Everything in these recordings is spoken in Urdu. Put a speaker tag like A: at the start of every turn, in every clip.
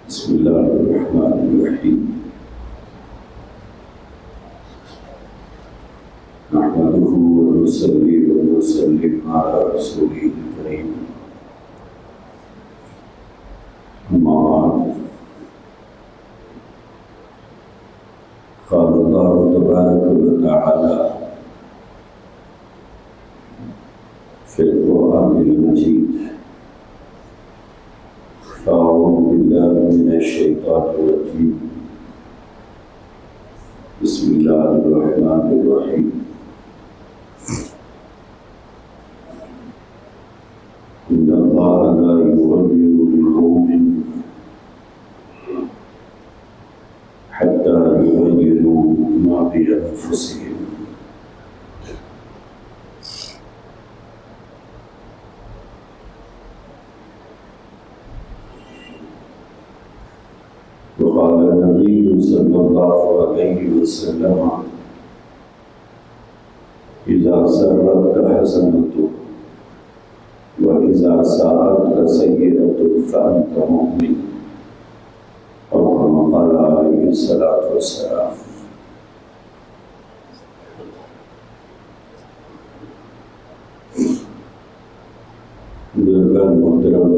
A: بسم الله الرحمن الرحيم. نحمده ونصلي ونسلم على رسوله الكريم. أما بعد، قال الله تبارك وتعالى في القرآن المجيد: أعوذ بالله من الشيطان الرجيم. بسم الله الرحمن الرحيم. إن الله لا يغير بقوم حتى يغيروا ما بأنفسهم. وقال النبي صلى الله عليه وسلم: إذا سرتك حسنتك وإذا ساءتك سيئتك فأنت مؤمن، أو كما قال عليه الصلاة والسلام. بزرگان محترم،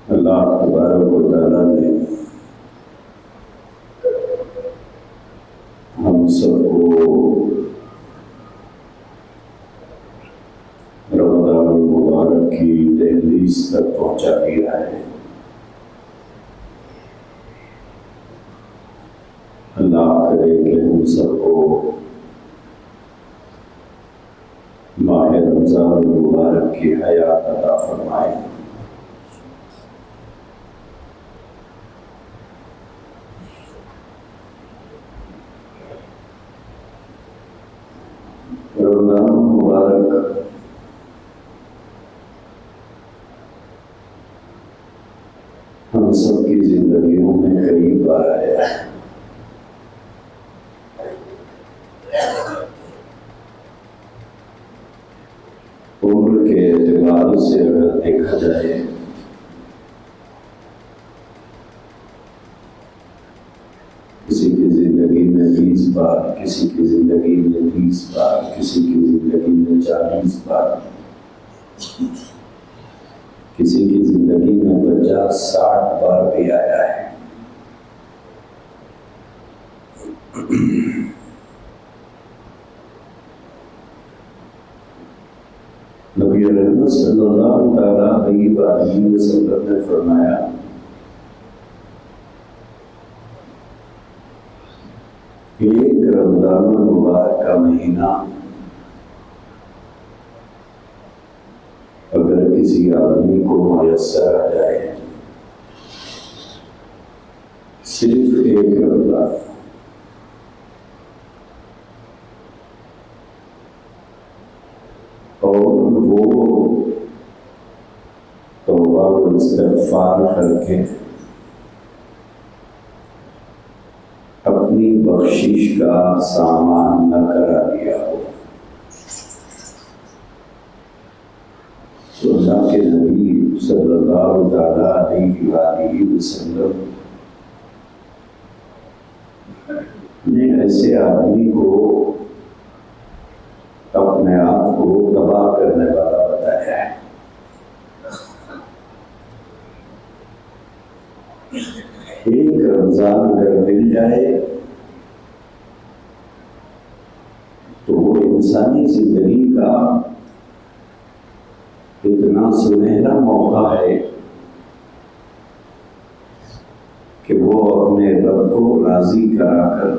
A: اللہ تبارک و تعالیٰ نے ہم سب کو رمضان المبارک کی دہلیز تک پہنچا دیا ہے۔ اللہ کرے کہ ہم سب کو ماہ رمضان المبارک کی حیات عطا فرمائے۔ رمضان مبارک ہم سب کی زندگیوں میں کئی بار آیا ہے۔ عمر کے اعتبار سے اگر دیکھا جائے کسی کی زندگی میں 20 بار، کسی کی زندگی میں 30 بار، کسی کی زندگی میں 40 بار، کسی کی زندگی میں 50-60 بار بھی آیا ہے۔ نبی رحمت صلی اللہ تعالیٰ علیہ وآلہ وسلم نے فرمایا: ایک رمضان المبارک کا مہینہ اگر کسی آدمی کو میسر آ جائے، صرف ایک رمضان، اور وہ توبہ و استغفار کر کے اپنی بخشش کا سامان نہ کرا دیا ہو، تو اللہ کے نبی صلی اللہ علیہ وآلہ وسلم نے ایسے آدمی کو اپنے آپ کو تباہ کرنے والا بتایا ہے۔ ایک رمضان اگر مل جائے تو وہ انسانی زندگی کا اتنا سنہرا موقع ہے کہ وہ اپنے رب کو راضی کرا کر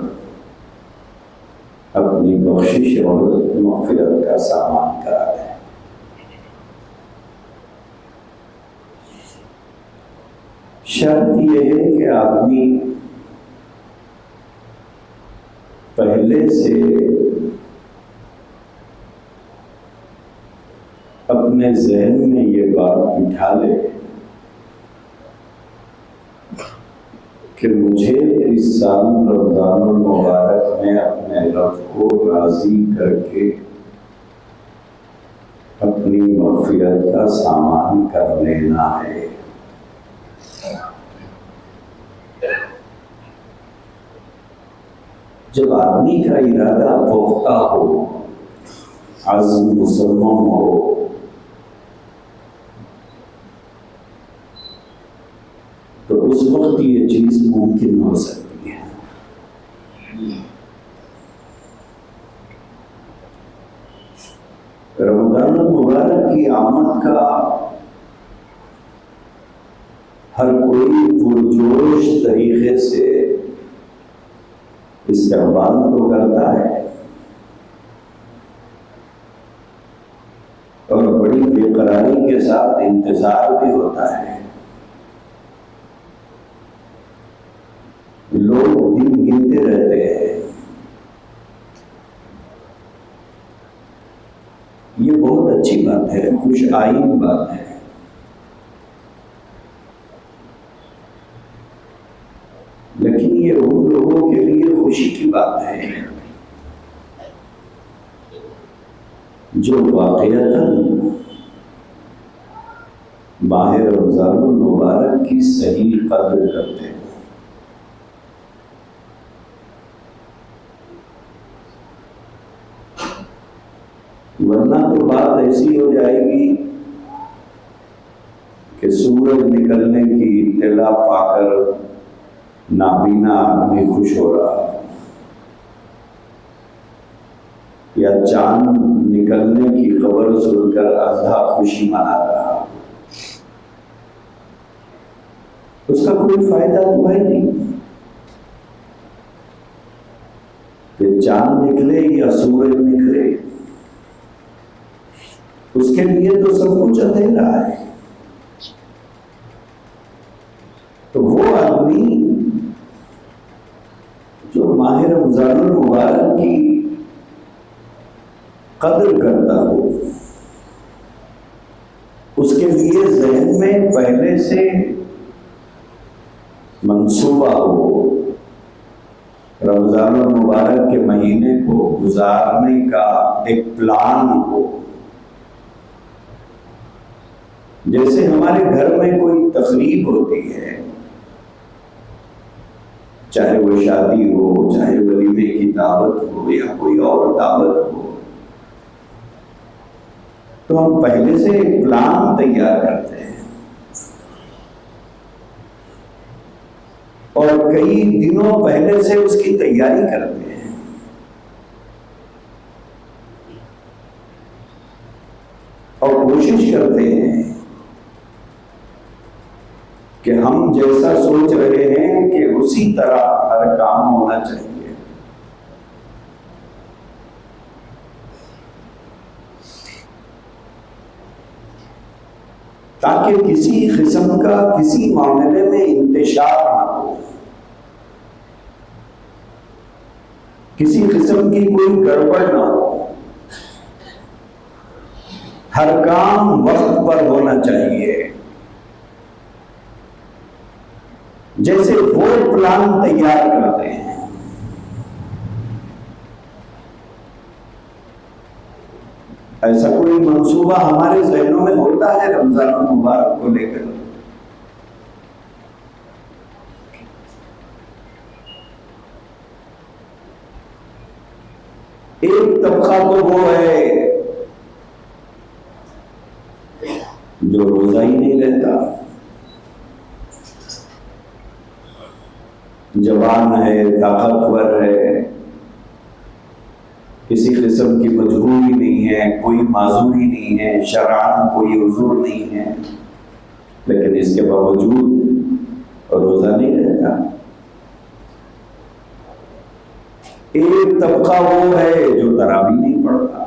A: اپنی بخشش اور مغفرت کا سامان کرا دے۔ شرط یہ ہے کہ آدمی پہلے سے اپنے ذہن میں یہ بات بٹھا لے کہ مجھے اس سال رمضان المبارک میں اپنے رب کو راضی کر کے اپنے اپنی مغفرت کا سامان کر لینا ہے۔ جب آدمی کا ارادہ پختہ ہو، عزم مسلم ہو، تو اس وقت یہ چیز ممکن ہو سکتی ہے۔ رمضان المبارک کی آمد کا ہر کوئی پرجوش طریقے سے استقبال تو کرتا ہے اور بڑی بے قراری کے ساتھ انتظار بھی ہوتا ہے۔ لوگ دن گنتے رہتے ہیں۔ یہ بہت اچھی بات ہے، خوش آئین بات ہے، لیکن یہ ان لوگوں کے لیے خوشی کی بات ہے جو واقعتاً ماہ رمضان المبارک کی صحیح قدر کرتے ہیں۔ ورنہ تو بات ایسی ہو جائے گی کہ سورج نکلنے کی اطلاع پا کر نابینا آدمی خوش ہو رہا، یا چاند نکلنے کی خبر سن کر اندھا خوشی منا رہا، اس کا کوئی فائدہ تو ہے نہیں کہ چاند نکلے یا سورج نکلے، اس کے لیے تو سب کچھ اندھیرا ہے۔ تو وہ آدمی جو ماہ رمضان المبارک کی قدر کرتا ہو، اس کے لیے ذہن میں پہلے سے منصوبہ ہو، رمضان المبارک کے مہینے کو گزارنے کا ایک پلان ہو۔ جیسے ہمارے گھر میں کوئی تقریب ہوتی ہے، چاہے وہ شادی ہو، چاہے ولیمے کی دعوت ہو یا کوئی اور دعوت ہو، تو ہم پہلے سے ایک پلان تیار کرتے ہیں اور کئی دنوں پہلے سے اس کی تیاری کرتے ہیں۔ اور کوشش کرتے ہیں کہ ہم جیسا سوچ رہے ہیں کہ اسی طرح ہر کام ہونا چاہیے۔ تاکہ کسی قسم کا کسی معاملے میں انتشار نہ ہو، کسی قسم کی کوئی گڑبڑ نہ ہو، ہر کام وقت پر ہونا چاہیے۔ جیسے وہ پلان تیار کرتے ہیں، ایسا کوئی منصوبہ ہمارے ذہنوں میں ہوتا ہے رمضان المبارک کو لے کر۔ ایک طبقہ تو وہ ہے جو روزہ ہی نہیں رہتا، جوان ہے، طاقتور ہے، کسی قسم کی مجبوری نہیں ہے، کوئی معذوری نہیں ہے، شرعاً کوئی عذر نہیں ہے، لیکن اس کے باوجود روزہ نہیں رہتا۔ ایک طبقہ وہ ہے جو تراویح نہیں پڑھتا،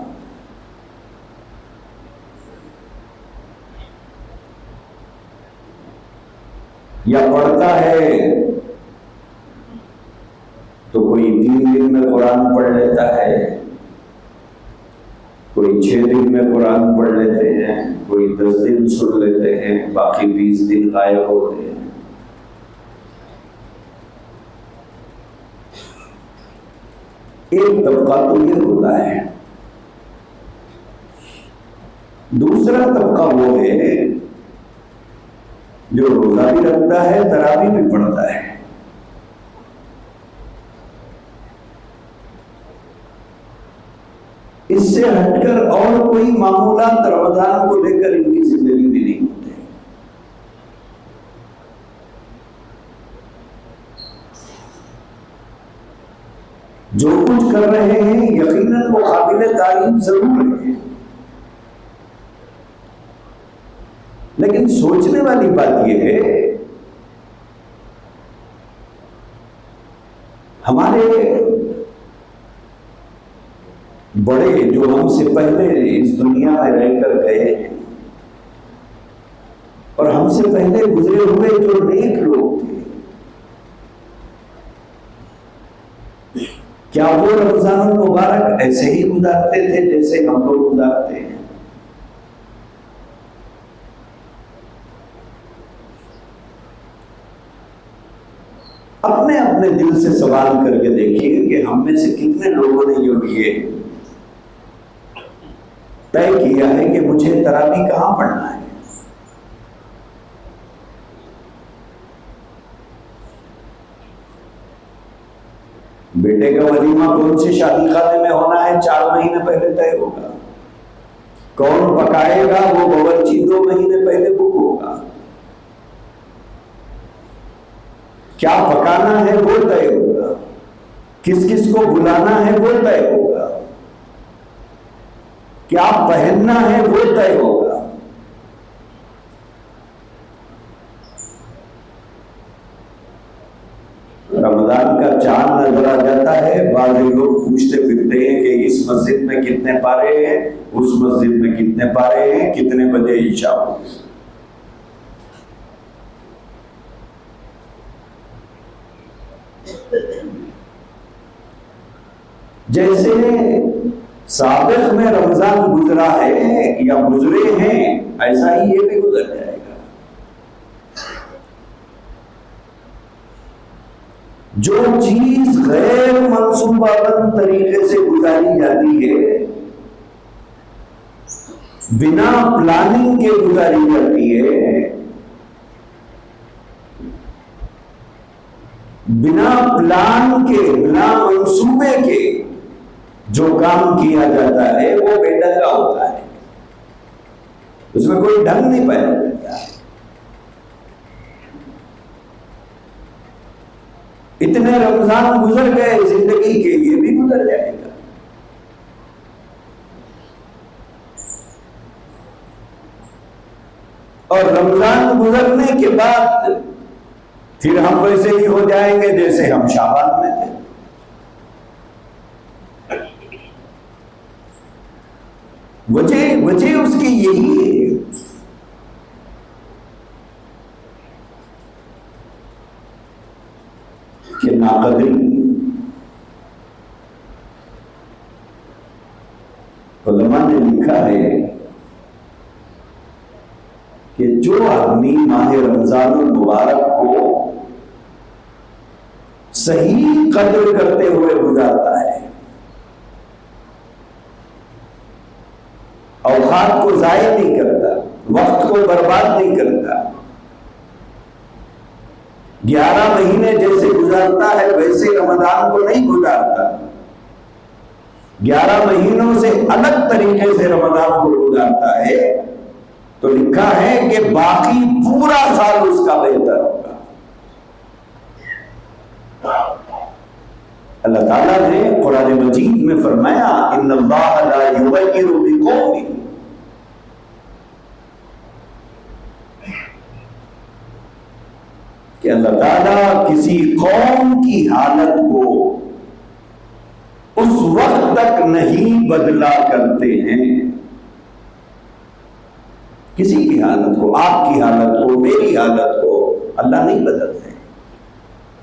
A: یا پڑھتا ہے تو کوئی 3 دن میں قرآن پڑھ لیتا ہے، کوئی 6 دن میں قرآن پڑھ لیتے ہیں، کوئی 10 دن سن لیتے ہیں، باقی 20 دن غائب ہوتے ہیں۔ ایک طبقہ تو یہ ہوتا ہے دوسرا طبقہ وہ ہے جو روزہ بھی رکھتا ہے، تراویح بھی پڑھتا ہے، اس سے ہٹ کر اور کوئی معمولات رمضان کو لے کر ان کی زندگی بھی نہیں ہوتے۔ جو کچھ کر رہے ہیں یقیناً وہ قابل تعریف ضرور ہے، لیکن سوچنے والی بات یہ ہے ہمارے بڑے جو ہم سے پہلے اس دنیا میں رہ کر گئے ہیں اور ہم سے پہلے گزرے ہوئے جو نیک لوگ تھے، کیا وہ رمضان المبارک ایسے ہی گزارتے تھے جیسے ہم لوگ گزارتے ہیں؟ اپنے اپنے دل سے سوال کر کے دیکھیے کہ ہم میں سے کتنے لوگوں نے یہ طے کیا ہے کہ مجھے تراویح کہاں پڑھنا ہے؟ بیٹے کا ولیمہ کون سے شادی خانے میں ہونا ہے 4 مہینے پہلے طے ہوگا، کون پکائے گا وہ باورچی 2 مہینے پہلے بک ہوگا، کیا پکانا ہے وہ طے ہوگا، کس کس کو بلانا ہے وہ طے ہوگا، کیا پہننا ہے وہ طے ہوگا۔ رمضان کا چاند نظر آ جاتا ہے، بعض لوگ پوچھتے پھرتے ہیں کہ اس مسجد میں کتنے پارے ہیں، اس مسجد میں کتنے پارے ہیں، کتنے بجے عشاء ہوگی۔ جیسے سابق میں رمضان گزرا ہے یا گزرے ہیں، ایسا ہی یہ بھی گزر جائے گا۔ جو چیز غیر منصوبہ بند طریقے سے گزاری جاتی ہے، بنا پلاننگ کے گزاری جاتی ہے، بنا پلان کے، بنا منصوبے کے جو کام کیا جاتا ہے وہ بے ڈنگا ہوتا ہے، اس میں کوئی ڈھنگ نہیں پایا جاتا۔ اتنے رمضان گزر گئے زندگی کے، یہ بھی گزر جائے گا۔ اور رمضان گزرنے کے بعد پھر ہم ویسے ہی ہو جائیں گے جیسے ہم شعبان میں تھے۔ وجہ اس کی یہی ہے کہ ناقدری۔ علماء نے لکھا ہے کہ جو آدمی ماہ رمضان المبارک کو صحیح قدر کرتے ہوئے گزارتا ہے، اوقات کو ضائع نہیں کرتا، وقت کو برباد نہیں کرتا، 11 مہینے جیسے گزارتا ہے ویسے رمضان کو نہیں گزارتا، 11 مہینوں سے الگ طریقے سے رمضان کو گزارتا ہے، تو لکھا ہے کہ باقی پورا سال اس کا بہتر ہوگا۔ اللہ تعالیٰ نے قرآن مجید میں فرمایا ان اللہ لا یغیر بقوم، کہ اللہ تعالیٰ کسی قوم کی حالت کو اس وقت تک نہیں بدلا کرتے ہیں، کسی کی حالت کو، آپ کی حالت کو، میری حالت کو اللہ نہیں بدلتے۔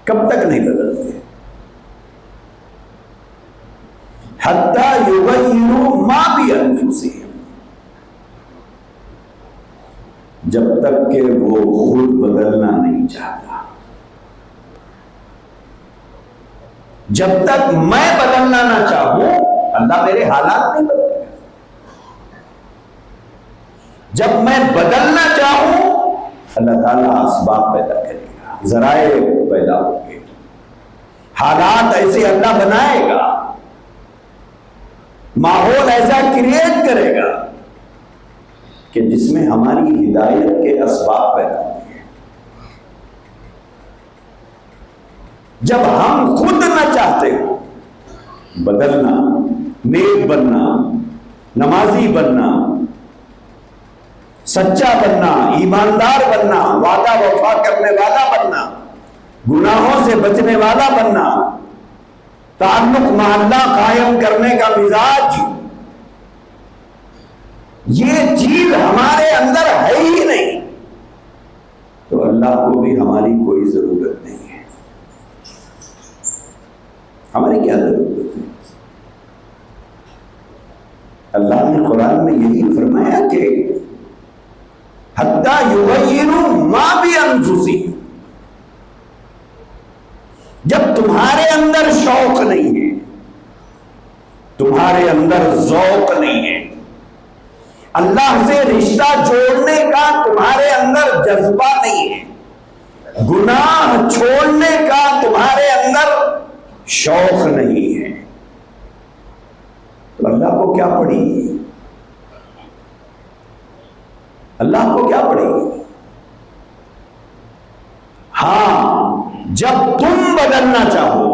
A: کب تک نہیں بدلتے؟ حتیٰ یغیروا ما بانفسہم، جب تک کہ وہ خود بدلنا نہیں چاہتا۔ جب تک میں بدلنا نہ چاہوں اللہ میرے حالات نہیں بدلے گا۔ جب میں بدلنا چاہوں اللہ تعالیٰ اسباب پیدا کرے گا، ذرائع پیدا ہوں گے، حالات ایسے اللہ بنائے گا، ماحول ایسا کریٹ کرے گا کہ جس میں ہماری ہدایت کے اسباب پیدا ہوں گے۔ جب ہم خود نہ چاہتے ہو بدلنا، نیک بننا، نمازی بننا، سچا بننا، ایماندار بننا، وعدہ وفا کرنے والا بننا، گناہوں سے بچنے والا بننا، تعلق مع اللہ قائم کرنے کا مزاج، یہ چیز ہمارے اندر ہے ہی نہیں، تو اللہ کو بھی ہماری کوئی ضرورت نہیں ہے۔ ہماری کیا ضرورت ہے؟ اللہ نے قرآن میں یہی فرمایا کہ حتی یغیروا ما بانفسہم، جب تمہارے اندر شوق نہیں ہے، تمہارے اندر ذوق نہیں ہے، اللہ سے رشتہ جوڑنے کا تمہارے اندر جذبہ نہیں ہے، گناہ چھوڑنے کا تمہارے اندر شوق نہیں ہے، تو اللہ کو کیا پڑے گی؟ اللہ کو کیا پڑے گی؟ ہاں، جب تم بدلنا چاہو،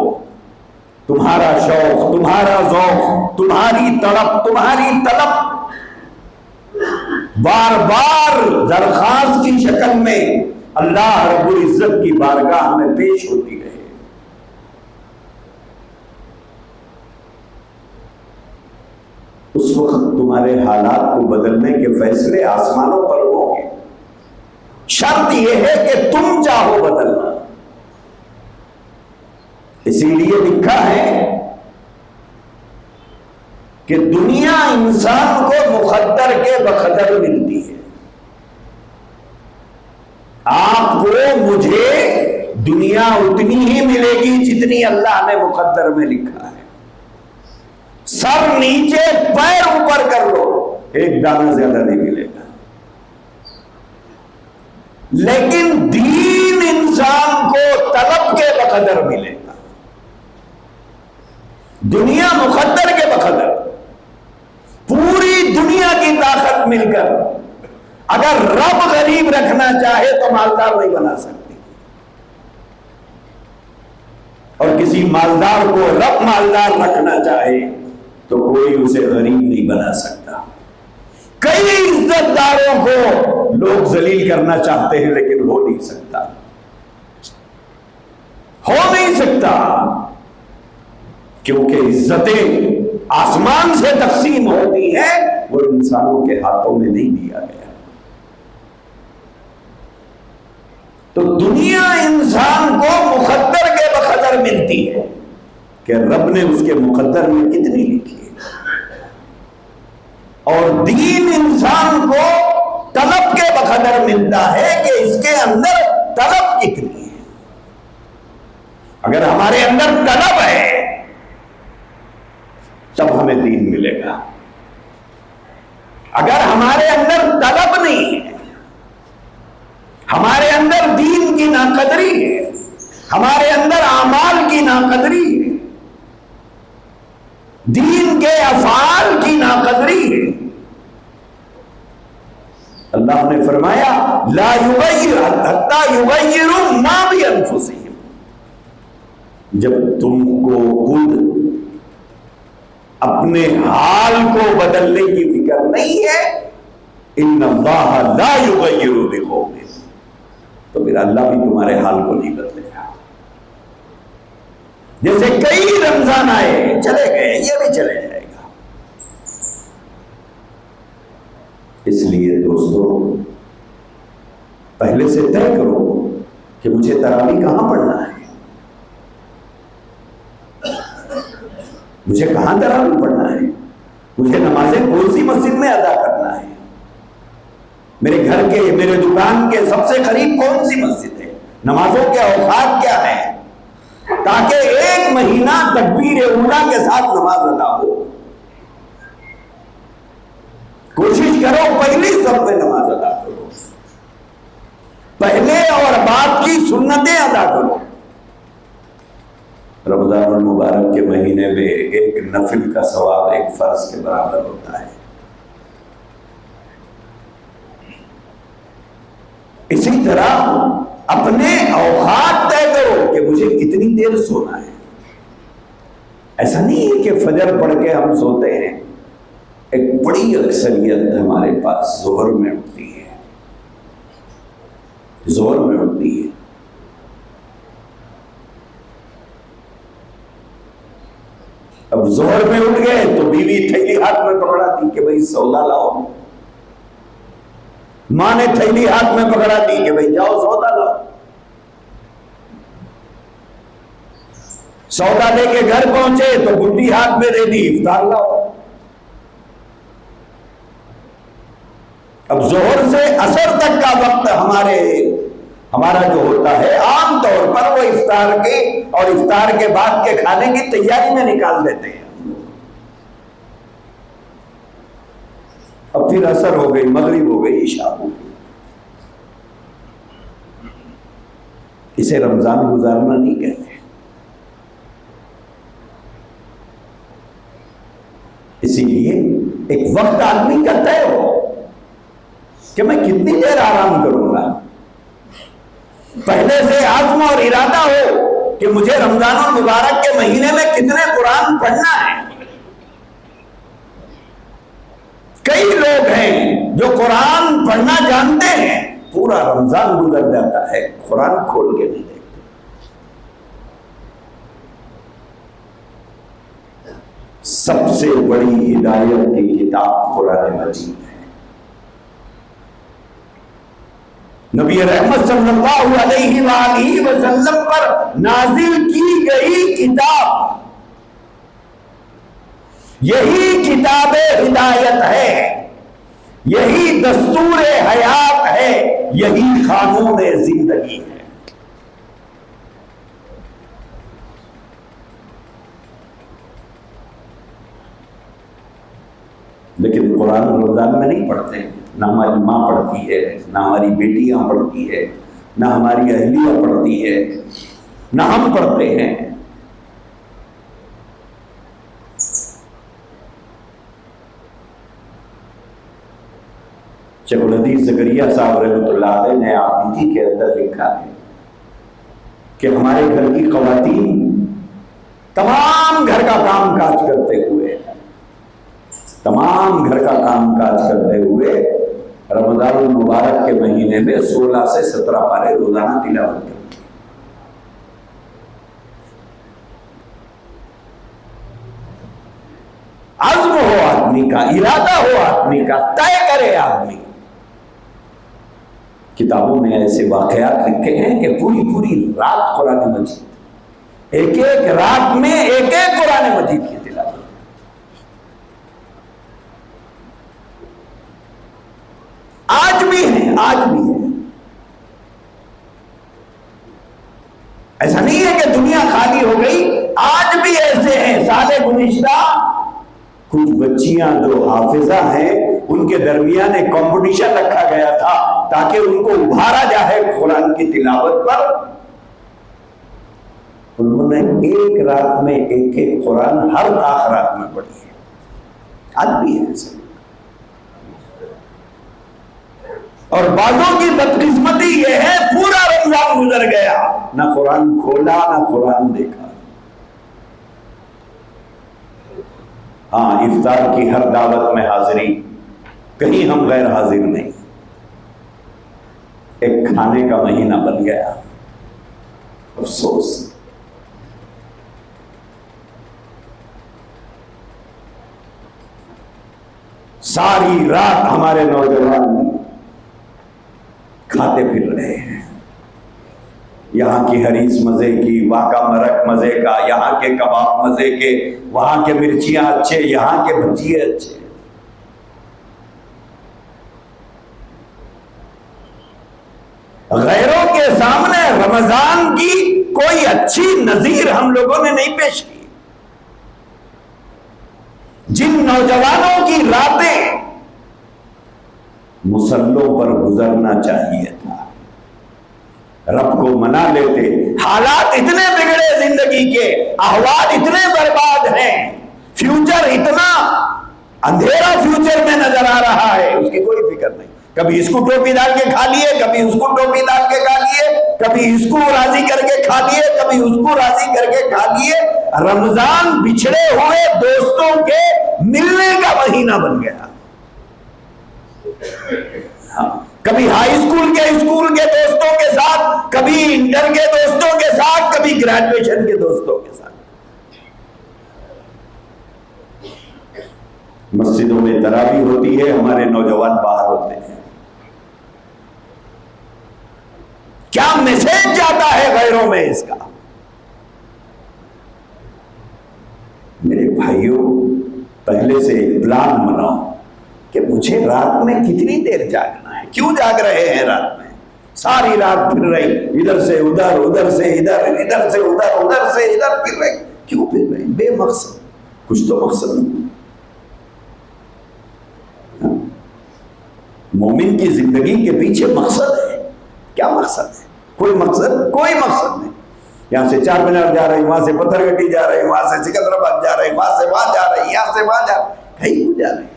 A: تمہارا شوق، تمہارا ذوق، تمہاری تڑپ، تمہاری طلب بار بار درخواست کی شکل میں اللہ رب العزت کی بارگاہ میں پیش ہوتی رہے، اس وقت تمہارے حالات کو بدلنے کے فیصلے آسمانوں پر ہوں گے۔ شرط یہ ہے کہ تم چاہو بدلنا۔ اسی لیے لکھا ہے کہ دنیا انسان کو مقدر کے بقدر ملتی ہے۔ آپ کو مجھے دنیا اتنی ہی ملے گی جتنی اللہ نے مقدر میں لکھا ہے۔ سر نیچے پیر اوپر کر لو، ایک دانہ زیادہ نہیں ملے گا، لیکن دین انسان کو طلب کے بقدر ملے گا۔ دنیا مقدر کے بقدر، پوری دنیا کی طاقت مل کر اگر رب غریب رکھنا چاہے تو مالدار نہیں بنا سکتی، اور کسی مالدار کو رب مالدار رکھنا چاہے تو کوئی اسے غریب نہیں بنا سکتا۔ کئی عزت داروں کو لوگ ذلیل کرنا چاہتے ہیں لیکن ہو نہیں سکتا، ہو نہیں سکتا، کیونکہ عزتیں آسمان سے تقسیم ہوتی ہیں، وہ انسانوں کے ہاتھوں میں نہیں دیا گیا۔ تو دنیا انسان کو مقدر کے بقدر ملتی ہے کہ رب نے اس کے مقدر میں کتنی لکھی ہے، اور دین انسان کو طلب کے بقدر ملتا ہے کہ اس کے اندر طلب کتنی ہے۔ اگر ہمارے اندر طلب ہے تب ہمیں دین ملے گا، اگر ہمارے اندر طلب نہیں ہے، ہمارے اندر دین کی ناقدری ہے، ہمارے اندر اعمال کی ناقدری ہے، دین کے افعال کی ناقدری ہے، اللہ نے فرمایا لا یغیر حتی یغیروا ما بانفسہم، جب تم کو خود اپنے حال کو بدلنے کی فکر نہیں ہے، ان اللہ لا یغیر بقوم، تو پھر اللہ بھی تمہارے حال کو نہیں بدلے گا۔ جیسے کئی رمضان آئے چلے گئے، یہ بھی چلے جائے گا۔ اس لیے دوستو پہلے سے طے کرو کہ مجھے تراویح کہاں پڑھنا ہے، مجھے کہاں تراویح پڑھنا ہے، مجھے نمازیں کون سی مسجد میں ادا کرنا ہے، میرے گھر کے، میرے دکان کے سب سے قریب کون سی مسجد ہے، نمازوں کے اوقات کیا ہے، تاکہ ایک مہینہ تکبیر اولیٰ کے ساتھ نماز ادا ہو۔ کوشش کرو پہلی صف میں نماز سنتیں ادا کرو. رمضان المبارک کے مہینے میں ایک نفل کا ثواب ایک فرض کے برابر ہوتا ہے. اسی طرح اپنے اوقات طے کرو کہ مجھے کتنی دیر سونا ہے. ایسا نہیں ہے کہ فجر پڑھ کے ہم سوتے ہیں. ایک بڑی اکثریت ہمارے پاس ظہر میں اٹھتی ہے، ظہر میں اٹھتی ہے. اب ظہر میں اٹھ گئے تو بیوی تھیلی ہاتھ میں پکڑا دی کہ بھائی سودا لاؤ. ماں نے تھیلی ہاتھ میں پکڑا دی کہ بھائی جاؤ سودا لاؤ. سودا لے کے گھر پہنچے تو گڈی ہاتھ میں دے دی افطار لاؤ. اب ظہر سے عصر تک کا وقت ہمارا جو ہوتا ہے عام طور پر وہ افطار کے اور افطار کے بعد کے کھانے کی تیاری میں نکال دیتے ہیں. اب پھر عصر ہو گئی، مغرب ہو گئی، عشاء ہو گئی. اسے رمضان گزارنا نہیں کہتے. اسی لیے ایک وقت آدمی کا طے ہو کہ میں کتنی دیر آرام کروں گا. پہلے سے عزم اور ارادہ ہو کہ مجھے رمضان المبارک کے مہینے میں کتنے قرآن پڑھنا ہے. کئی لوگ ہیں جو قرآن پڑھنا جانتے ہیں، پورا رمضان گزر جاتا ہے قرآن کھول کے نہیں دیکھتے. سب سے بڑی ہدایت کی کتاب قرآن مجید ہے. نبی رحمت صلی اللہ علیہ وآلہ وسلم پر نازل کی گئی کتاب، یہی کتاب ہدایت ہے، یہی دستور حیات ہے، یہی قانون زندگی ہے. لیکن قرآن رمضان میں نہیں پڑھتے. نہ ہماری ماں پڑھتی ہے، نہ ہماری بیٹیاں پڑھتی ہے، نہ ہماری اہلیہ پڑھتی ہے، نہ ہم پڑھتے ہیں. شیخ الحدیث زکریا صاحب رحمۃ اللہ علیہ نے آبیدی کے اندر لکھا ہے کہ ہمارے گھر کی خواتین تمام گھر کا کام کاج کرتے ہوئے رمضان المبارک کے مہینے میں 16 سے 17 پارے روزانہ تلاوت کرتے ہیں. عزم ہو آدمی کا، ارادہ ہو آدمی کا، طے کرے آدمی. کتابوں میں ایسے واقعات لکھے ہیں کہ پوری رات قرآن مجید، ایک رات میں ایک قرآن مجید کی تلاوت. آج بھی ہے. ایسا نہیں ہے کہ دنیا خالی ہو گئی، آج بھی ایسے ہیں. سال گزشتہ کچھ بچیاں جو حافظہ ہیں ان کے درمیان ایک کمپٹیشن رکھا گیا تھا تاکہ ان کو ابھارا جائے قرآن کی تلاوت پر. انہوں نے ایک رات میں ایک قرآن ہر آخرات میں پڑھی ہے. آج بھی ہے ایسے. اور بعضوں کی بدقسمتی یہ ہے پورا رمضان گزر گیا، نہ قرآن کھولا نہ قرآن دیکھا. ہاں، افطار کی ہر دعوت میں حاضری، کہیں ہم غیر حاضر نہیں. ایک کھانے کا مہینہ بن گیا. افسوس. ساری رات ہمارے نوجوان کھاتے پھر رہے ہیں. یہاں کی حریص مزے کی، وہاں کا مرق مزے کا، یہاں کے کباب مزے کے، وہاں کے مرچیاں اچھے، یہاں کے بھجیے اچھے. غیروں کے سامنے رمضان کی کوئی اچھی نظیر ہم لوگوں نے نہیں پیش کی. جن نوجوانوں کی راتیں مصلوں پر گزرنا چاہیے تھا، رب کو منا لیتے. حالات اتنے بگڑے زندگی کے، احوال اتنے برباد ہیں، فیوچر اتنا اندھیرا فیوچر میں نظر آ رہا ہے، اس کی کوئی فکر نہیں. کبھی اس کو ٹوپی ڈال کے کھا لیے، کبھی اس کو ٹوپی ڈال کے کھا لیے، کبھی اس کو راضی کر کے کھا لیے، کبھی اس کو راضی کر کے کھا لیے. رمضان بچھڑے ہوئے دوستوں کے ملنے کا مہینہ بن گیا. کبھی ہائی اسکول کے دوستوں کے ساتھ، کبھی انٹر کے دوستوں کے ساتھ، کبھی گریجویشن کے دوستوں کے ساتھ. مسجدوں میں تراویح ہوتی ہے، ہمارے نوجوان باہر ہوتے ہیں. کیا میسج جاتا ہے غیروں میں اس کا؟ میرے بھائیوں، پہلے سے ایک پلان بناؤ کہ مجھے رات میں کتنی دیر جاگنا ہے. کیوں جاگ رہے ہیں رات میں؟ ساری رات پھر رہی، ادھر سے ادھر، ادھر سے ادھر، ادھر سے ادھر، ادھر سے ادھر پھر رہے. کیوں پھر رہے؟ بے مقصد. کچھ تو مقصد نہیں. مومن کی زندگی کے پیچھے مقصد ہے. کیا مقصد ہے؟ کوئی مقصد نہیں. یہاں سے 4 مینار جا رہے ہیں، وہاں سے پتھر گٹی جا رہے ہیں، وہاں سے سکندرآباد جا رہے ہیں، وہاں سے وہاں جا رہے ہیں، یہاں سے وہاں جا رہے ہیں. کہیں کو جا رہے ہیں؟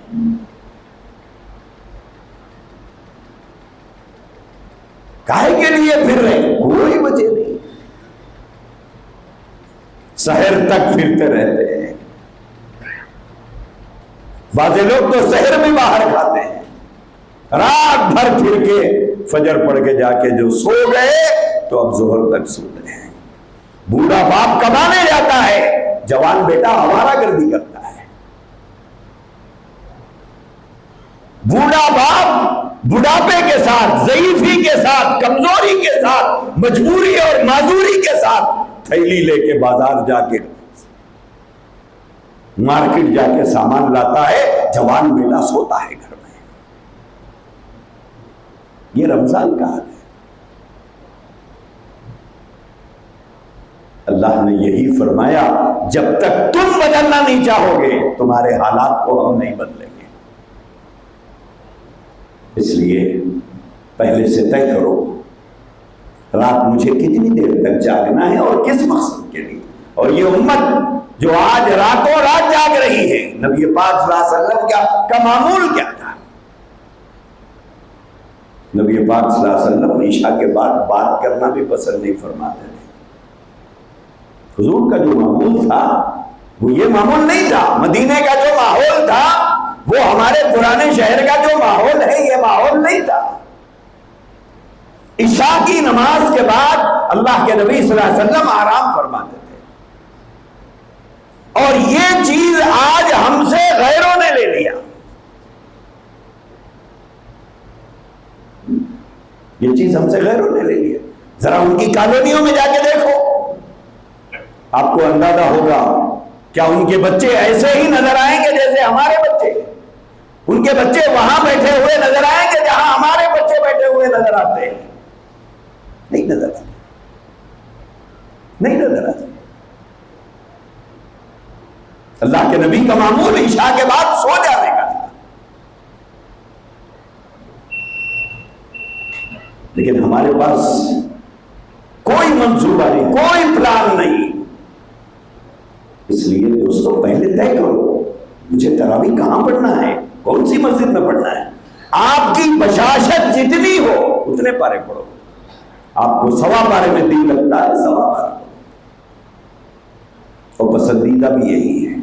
A: کاہے کے لیے پھر رہے ہیں؟ کوئی وجہ نہیں. سحر تک پھرتے رہتے ہیں. بعض لوگ تو سحر بھی باہر کھاتے ہیں. رات بھر پھر کے فجر پڑھ کے جا کے جو سو گئے تو اب ظہر تک سو رہے ہیں. بوڑھا باپ کمانے جاتا ہے، جوان بیٹا ہمارا گردی کرتا ہے. بوڑھا باپ بڑھاپے کے ساتھ، ضعیفی کے ساتھ، کمزوری کے ساتھ، مجبوری اور معذوری کے ساتھ تھیلی لے کے بازار جا کے، مارکیٹ جا کے سامان لاتا ہے. جوان بیٹا سوتا ہے گھر میں. یہ رمضان کا حال ہے. اللہ نے یہی فرمایا، جب تک تم بدلنا نہیں چاہو گے تمہارے حالات کو ہم نہیں بدلیں گے. اس لیے پہلے سے طے کرو رات مجھے کتنی دیر تک جاگنا ہے اور کس مقصد کے لیے. اور یہ امت جو آج راتوں رات جاگ رہی ہے، نبی پاک صلی اللہ علیہ وسلم کا معمول کیا تھا؟ نبی پاک صلی اللہ علیہ وسلم عشاء کے بعد بات کرنا بھی پسند نہیں فرماتے تھے. حضور کا جو معمول تھا وہ یہ معمول نہیں تھا. مدینے کا جو ماحول تھا وہ ہمارے پرانے شہر کا جو ماحول ہے یہ ماحول نہیں تھا. عشاء کی نماز کے بعد اللہ کے نبی صلی اللہ علیہ وسلم آرام فرماتے تھے. اور یہ چیز آج ہم سے غیروں نے لے لیا. یہ چیز ہم سے غیروں نے لے لیا. ذرا ان کی کالونیوں میں جا کے دیکھو، آپ کو اندازہ ہوگا کیا ان کے بچے ایسے ہی نظر آئیں گے جیسے ہمارے بچے؟ ان کے بچے وہاں بیٹھے ہوئے نظر آئیں گے جہاں ہمارے بچے بیٹھے ہوئے نظر آتے ہیں؟ نہیں نظر آتے. نہیں نظر آتے. اللہ کے نبی کا معمول عشاء کے بعد سو جانے کا تھا. لیکن ہمارے پاس کوئی منصوبہ نہیں، کوئی پلان نہیں. اس لیے دوستو پہلے طے کرو مجھے تراویح کہاں پڑھنا ہے، کون سی مسجد میں پڑھنا ہے. آپ کی بشاشت جتنی ہو اتنے پارے پڑھو. آپ کو 1.25 پارے میں دل لگتا ہے 1.25 پارے. اور پسندیدہ بھی یہی ہے.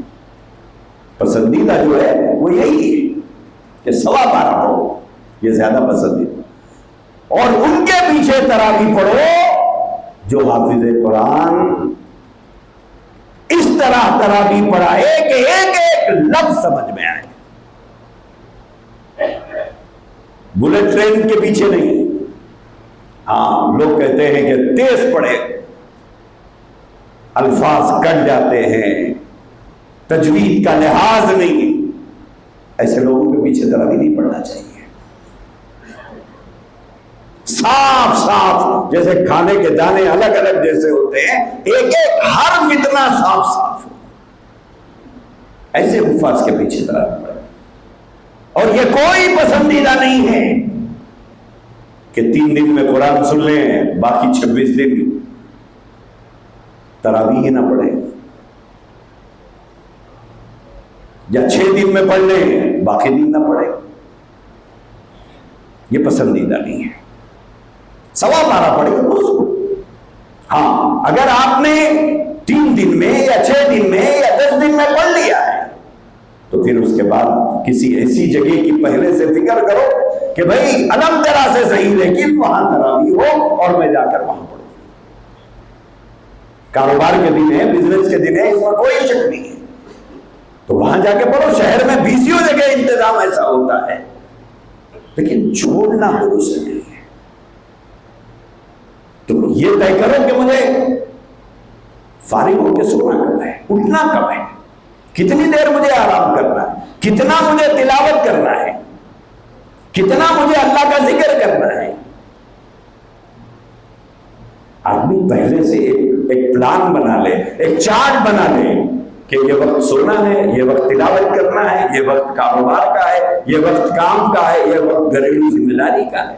A: پسندیدہ جو ہے وہ یہی ہے کہ 1.25 پارہ پڑھو، یہ زیادہ پسندیدہ. اور ان کے پیچھے تراویح پڑھو جو حافظ قرآن اس طرح تراویح پڑھائے کہ ایک ایک لفظ سمجھ میں آئے. بلٹ ٹرین کے پیچھے نہیں. ہاں لوگ کہتے ہیں کہ تیز پڑھے، الفاظ کٹ جاتے ہیں، تجوید کا لحاظ نہیں. ایسے لوگوں کے پیچھے تراویح نہیں پڑھنا چاہیے. صاف صاف جیسے کھانے کے دانے الگ الگ جیسے ہوتے ہیں، ایک ایک حرف اتنا صاف صاف ہو، ایسے حفاظ کے پیچھے تراویح پڑھے. اور یہ کوئی پسندیدہ نہیں ہے. کہ 3 دن میں قرآن سن لیں، باقی 26 دن تراویح ہی نہ پڑھیں، یا 6 دن میں پڑھ لیں باقی دن نہ پڑھیں، یہ پسندیدہ نہیں ہے۔ 12.5 پڑھیں روز کو۔ ہاں اگر آپ نے 3 دن میں یا 6 دن میں یا 10 دن میں پڑھ لیا ہے تو پھر اس کے بعد کسی ایسی جگہ کی پہلے سے فکر کرو کہ بھائی الم ترا سے صحیح لیکن وہاں تراویح ہو اور میں جا کر وہاں پڑھوں۔ کاروبار کے دن ہے، بزنس کے دن ہے، اس میں کوئی شک نہیں ہے، تو وہاں جا کے پڑھو۔ شہر میں 20 جگہ انتظام ایسا ہوتا ہے، لیکن چھوڑنا درست نہیں ہے۔ تم یہ طے کرو کہ مجھے فارغ ہو کے سونا کب ہے، اٹھنا کب ہے، کتنی دیر مجھے آرام کرنا ہے، کتنا مجھے تلاوت کرنا ہے، کتنا مجھے اللہ کا ذکر کرنا ہے۔ آدمی پہلے سے ایک پلان بنا لے، ایک چارٹ بنا لے کہ یہ وقت سونا ہے، یہ وقت تلاوت کرنا ہے، یہ وقت کاروبار کا ہے، یہ وقت کام کا ہے، یہ وقت گھریلو ذمہ داری کا ہے۔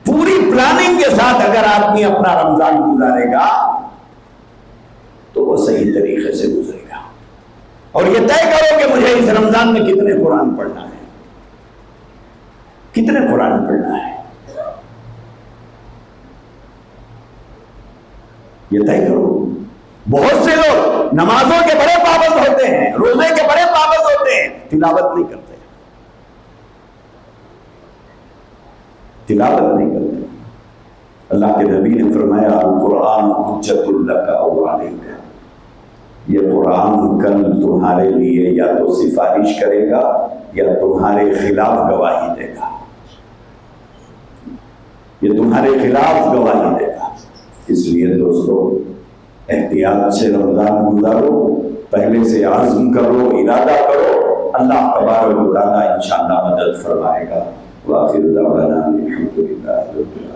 A: پوری پلاننگ کے ساتھ اگر آدمی اپنا رمضان گزارے گا تو وہ صحیح طریقے سے گزرے گا۔ اور یہ طے کرو کہ مجھے اس رمضان میں کتنے قرآن پڑھنا ہے، کتنے قرآن پڑھنا ہے، یہ طے کرو۔ بہت سے لوگ نمازوں کے بڑے پابند ہوتے ہیں، روزے کے بڑے پابند ہوتے ہیں، تلاوت نہیں کرتے، تلاوت نہیں کرتے۔ اللہ کے نبی نے فرمایا القرآن حجت لک او علیک، یہ قرآن کل تمہارے لیے یا تو سفارش کرے گا یا تمہارے خلاف گواہی دے گا، یہ تمہارے خلاف گواہی دے گا۔ اس لیے دوستو احتیاط سے رمضان گزارو، پہلے سے عزم کرو، ارادہ کرو، اللہ تبارک و تعالیٰ انشاءاللہ مدد فرمائے گا۔ وآخر دعوانا الحمدللہ رب العالمین۔